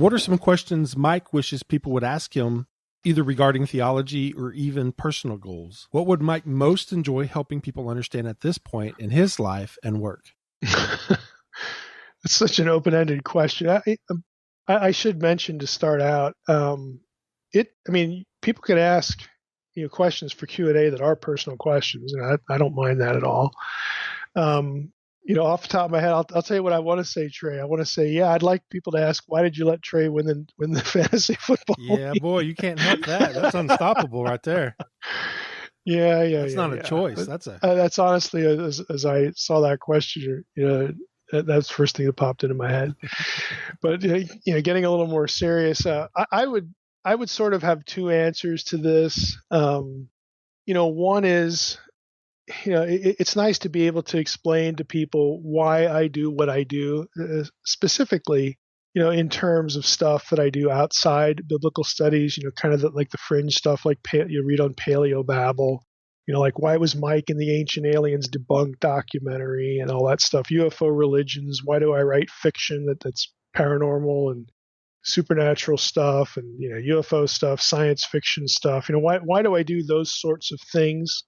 What are some questions Mike wishes people would ask him, either regarding theology or even personal goals? What would Mike most enjoy helping people understand at this point in his life and work? It's such an open-ended question. I should mention to start out, people could ask questions for Q&A that are personal questions, and I don't mind that at all. Off the top of my head, I'll tell you what I want to say, Trey. I want to say, yeah, I'd like people to ask, why did you let Trey win the fantasy football Yeah, league? boy, you can't help that. That's unstoppable right there. Yeah. That's not a choice. That's honestly, as I saw that question, that's the first thing that popped into my head. But getting a little more serious, I would sort of have two answers to this. One is, it's nice to be able to explain to people why I do what I do, specifically, in terms of stuff that I do outside biblical studies, kind of like the fringe stuff, like you read on Paleobabble, like why was Mike in the Ancient Aliens Debunked documentary and all that stuff, UFO religions, why do I write fiction that's paranormal and supernatural stuff and, UFO stuff, science fiction stuff, why do I do those sorts of things?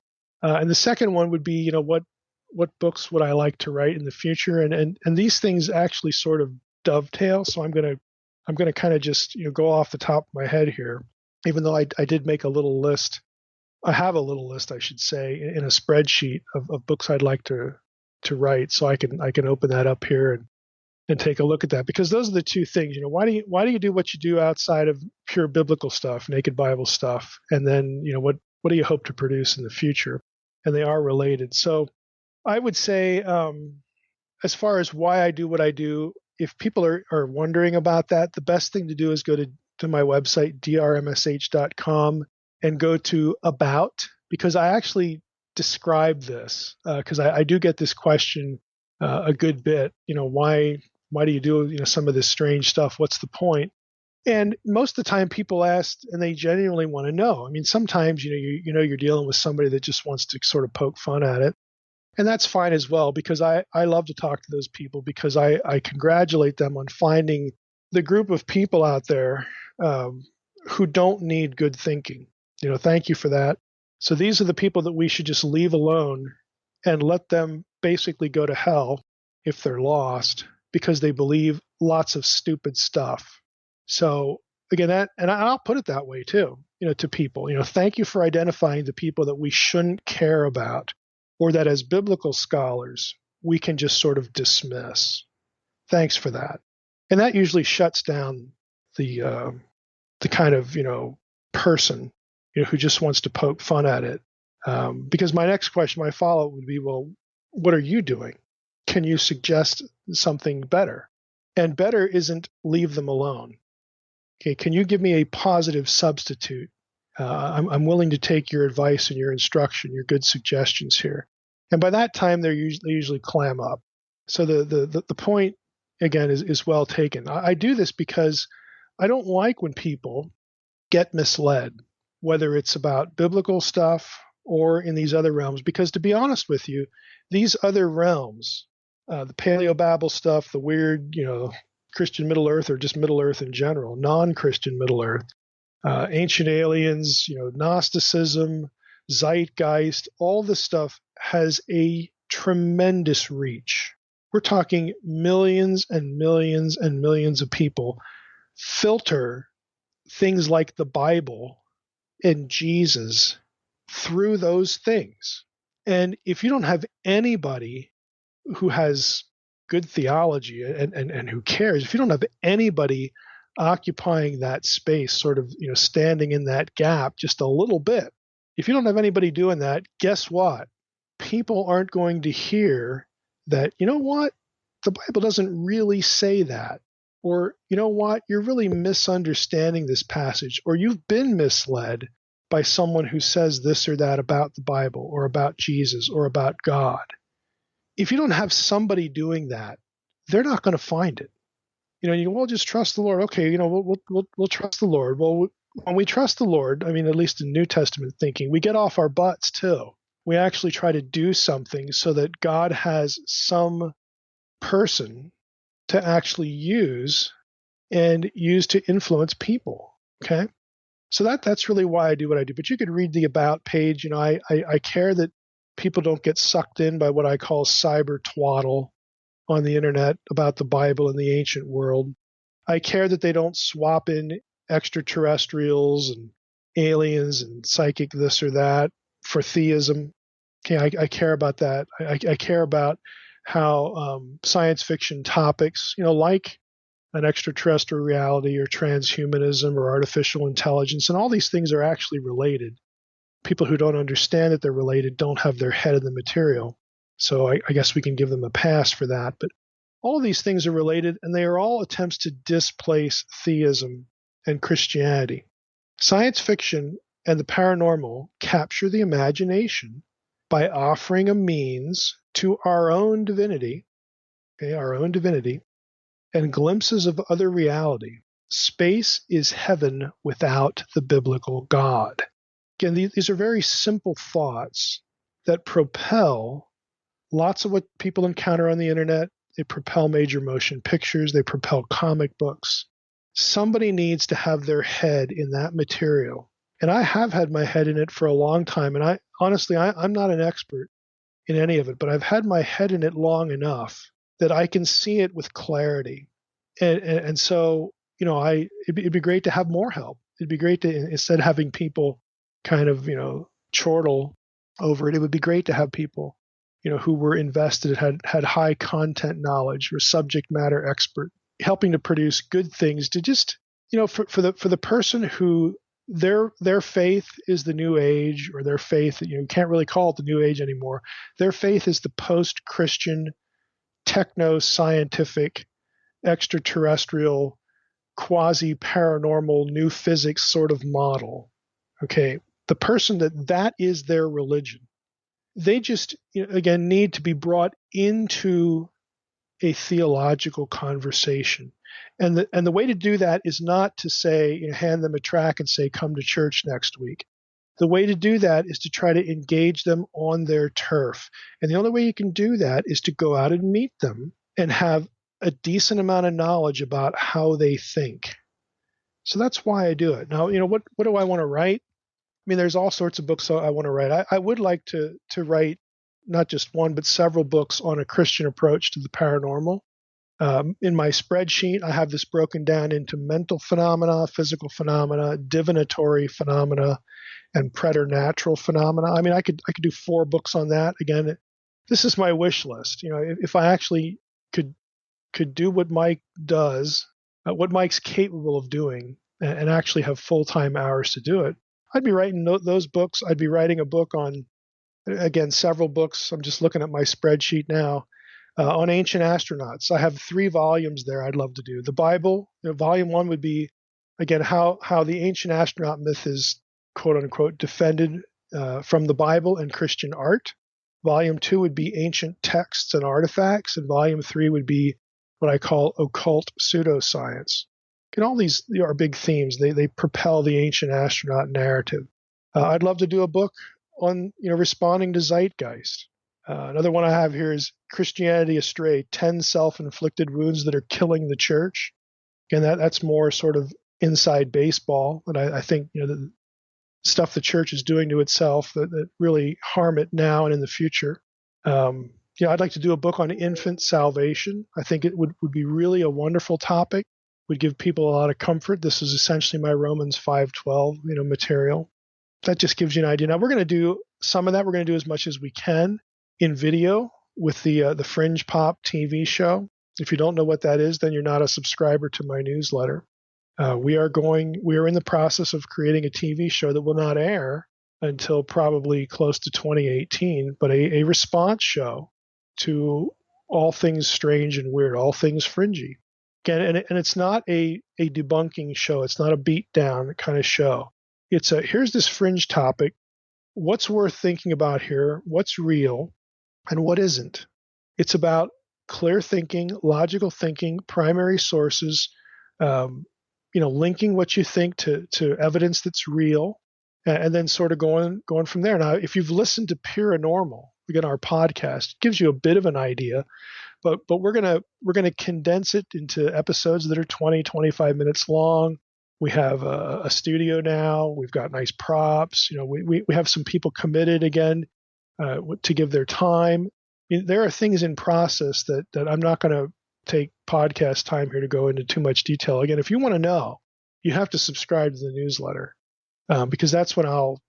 And the second one would be, what books would I like to write in the future? And these things actually sort of dovetail. So I'm gonna kind of just go off the top of my head here, even though I did make a little list. I have a little list, I should say, in a spreadsheet of books I'd like to write. So I can open that up here and take a look at that, because those are the two things. Why do you do what you do outside of pure biblical stuff, naked Bible stuff, and then what do you hope to produce in the future? And they are related. So I would say, as far as why I do what I do, if people are wondering about that, the best thing to do is go to my website, drmsh.com, and go to About, because I actually describe this, because I do get this question a good bit. Why do you do some of this strange stuff? What's the point? And most of the time people ask, and they genuinely want to know. I mean, sometimes, you're dealing with somebody that just wants to sort of poke fun at it. And that's fine as well, because I love to talk to those people, because I congratulate them on finding the group of people out there who don't need good thinking. Thank you for that. So these are the people that we should just leave alone and let them basically go to hell if they're lost, because they believe lots of stupid stuff. So again, and I'll put it that way too, to people, thank you for identifying the people that we shouldn't care about, or that as biblical scholars, we can just sort of dismiss. Thanks for that. And that usually shuts down the kind of, person, who just wants to poke fun at it. Because my next question, my follow-up would be, well, what are you doing? Can you suggest something better? And better isn't leave them alone. Okay, can you give me a positive substitute? I'm willing to take your advice and your instruction, your good suggestions here. And by that time, they usually clam up. So the point, again, is well taken. I do this because I don't like when people get misled, whether it's about biblical stuff or in these other realms. Because to be honest with you, these other realms, the Paleobabble stuff, the weird, Christian Middle Earth, or just Middle Earth in general, non-Christian Middle Earth, ancient aliens, Gnosticism, zeitgeist, all this stuff has a tremendous reach. We're talking millions and millions and millions of people filter things like the Bible and Jesus through those things. And if you don't have anybody who has good theology and who cares, if you don't have anybody occupying that space, sort of, standing in that gap just a little bit, if you don't have anybody doing that, guess what? People aren't going to hear that, what? The Bible doesn't really say that. Or, what? You're really misunderstanding this passage, or you've been misled by someone who says this or that about the Bible or about Jesus or about God. If you don't have somebody doing that, they're not going to find it. We'll just trust the Lord. Okay, we'll trust the Lord. Well, when we trust the Lord, at least in New Testament thinking, we get off our butts too. We actually try to do something so that God has some person to actually use and used to influence people. Okay. So that's really why I do what I do. But you could read the about page. I care that people don't get sucked in by what I call cyber twaddle on the internet about the Bible and the ancient world. I care that they don't swap in extraterrestrials and aliens and psychic this or that for theism. Okay, I care about that. I care about how science fiction topics, like an extraterrestrial reality or transhumanism or artificial intelligence, and all these things are actually related. People who don't understand that they're related don't have their head in the material. So I guess we can give them a pass for that. But all of these things are related, and they are all attempts to displace theism and Christianity. Science fiction and the paranormal capture the imagination by offering a means to our own divinity, and glimpses of other reality. Space is heaven without the biblical God. Again, these are very simple thoughts that propel lots of what people encounter on the internet. They propel major motion pictures. They propel comic books. Somebody needs to have their head in that material. And I have had my head in it for a long time. And I'm not an expert in any of it, but I've had my head in it long enough that I can see it with clarity. And so, it'd be great to have more help. It'd be great to, instead of having people kind of, chortle over it, it would be great to have people, who were invested, had high content knowledge, were subject matter expert, helping to produce good things to just, for the person who their faith is the new age, or their faith, you can't really call it the new age anymore. Their faith is the post-Christian, techno-scientific, extraterrestrial, quasi-paranormal, new physics sort of model. Okay, the person that is their religion, they just, again, need to be brought into a theological conversation. And the way to do that is not to say, hand them a tract and say, come to church next week. The way to do that is to try to engage them on their turf. And the only way you can do that is to go out and meet them and have a decent amount of knowledge about how they think. So that's why I do it. Now, what do I want to write? I mean, there's all sorts of books I want to write. I would like to write not just one, but several books on a Christian approach to the paranormal. In my spreadsheet, I have this broken down into mental phenomena, physical phenomena, divinatory phenomena, and preternatural phenomena. I mean, I could do 4 books on that. Again, this is my wish list. If I actually could do what Mike does, what Mike's capable of doing, and actually have full-time hours to do it, I'd be writing those books. I'd be writing a book on, again, several books. I'm just looking at my spreadsheet now, on ancient astronauts. I have 3 volumes there I'd love to do. The Bible, volume 1 would be, again, how the ancient astronaut myth is, quote unquote, defended from the Bible and Christian art. Volume 2 would be ancient texts and artifacts. And volume 3 would be what I call occult pseudoscience. And all these are big themes. They propel the ancient astronaut narrative. I'd love to do a book on responding to zeitgeist. Another one I have here is Christianity Astray: 10 Self-Inflicted Wounds That Are Killing the Church. And that's more sort of inside baseball. But I think the stuff the church is doing to itself that really harm it now and in the future. I'd like to do a book on infant salvation. I think it would be really a wonderful topic. Would give people a lot of comfort. This is essentially my Romans 5:12, material. That just gives you an idea. Now we're going to do some of that. We're going to do as much as we can in video with the Fringe Pop TV show. If you don't know what that is, then you're not a subscriber to my newsletter. We are in the process of creating a TV show that will not air until probably close to 2018, but a response show to all things strange and weird, all things fringy. Again, and it's not a debunking show. It's not a beat down kind of show. It's here's this fringe topic. What's worth thinking about here? What's real and what isn't? It's about clear thinking, logical thinking, primary sources, linking what you think to evidence that's real, and then sort of going from there. Now, if you've listened to Paranormal, again, our podcast, it gives you a bit of an idea. But we're gonna condense it into episodes that are 20, 25 minutes long. We have a studio now. We've got nice props. We have some people committed again to give their time. There are things in process that I'm not going to take podcast time here to go into too much detail. Again, if you want to know, you have to subscribe to the newsletter because that's when I'll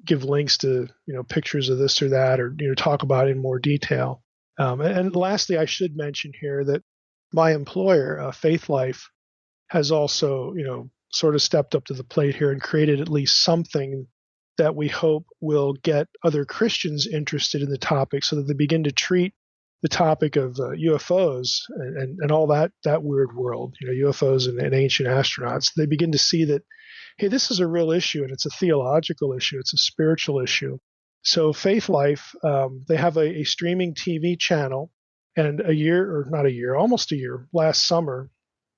give links to pictures of this or that, or talk about it in more detail. And lastly, I should mention here that my employer, Faith Life, has also, sort of stepped up to the plate here and created at least something that we hope will get other Christians interested in the topic so that they begin to treat the topic of UFOs and all that weird world, UFOs and ancient astronauts. They begin to see that, hey, this is a real issue, and it's a theological issue. It's a spiritual issue. So Faith Life, they have a streaming TV channel, and almost a year, last summer,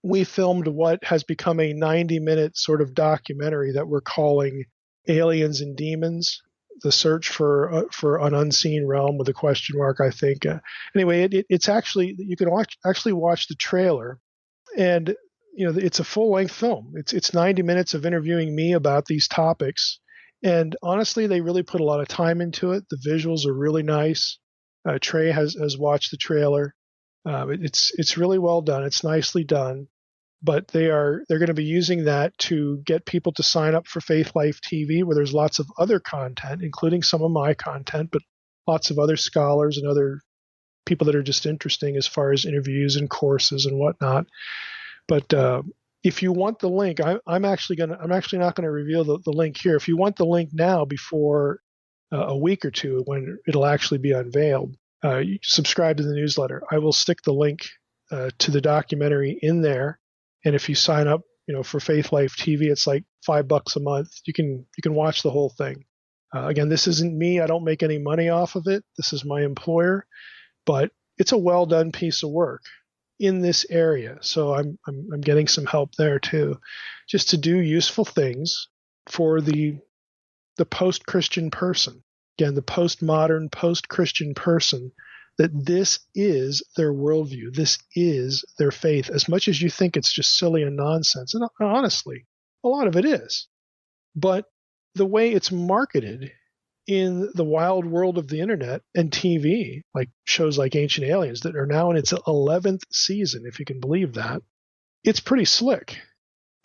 we filmed what has become a 90-minute sort of documentary that we're calling Aliens and Demons, the search for an unseen realm with a question mark, I think. Anyway, it's actually, you can actually watch the trailer, and it's a full-length film. It's 90 minutes of interviewing me about these topics, and honestly, they really put a lot of time into it. The visuals are really nice. Trey has watched the trailer. It's really well done. It's nicely done, but they're going to be using that to get people to sign up for Faith Life TV, where there's lots of other content, including some of my content, but lots of other scholars and other people that are just interesting as far as interviews and courses and whatnot. But if you want the link, I'm actually not going to reveal the link here. If you want the link now before a week or two when it'll actually be unveiled, you subscribe to the newsletter. I will stick the link to the documentary in there, and if you sign up, for Faith Life TV, it's like $5 a month. You can watch the whole thing. Again, this isn't me. I don't make any money off of it. This is my employer, but it's a well done piece of work in this area. So I'm getting some help there too, just to do useful things for the post-Christian person. Again, the postmodern, post-Christian person, that this is their worldview. This is their faith. As much as you think it's just silly and nonsense, and honestly, a lot of it is. But the way it's marketed in the wild world of the internet and TV, like shows like Ancient Aliens that are now in its 11th season, if you can believe that, it's pretty slick.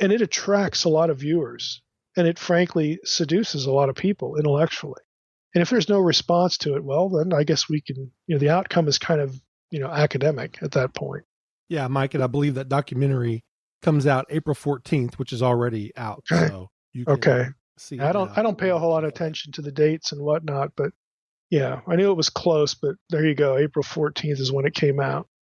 And it attracts a lot of viewers. And it frankly seduces a lot of people intellectually. And if there's no response to it, well, then I guess we can, the outcome is kind of, academic at that point. Yeah, Mike, and I believe that documentary comes out April 14th, which is already out. Okay. So you can see it. I don't pay a whole lot of attention to the dates and whatnot, but yeah, I knew it was close, but there you go. April 14th is when it came out.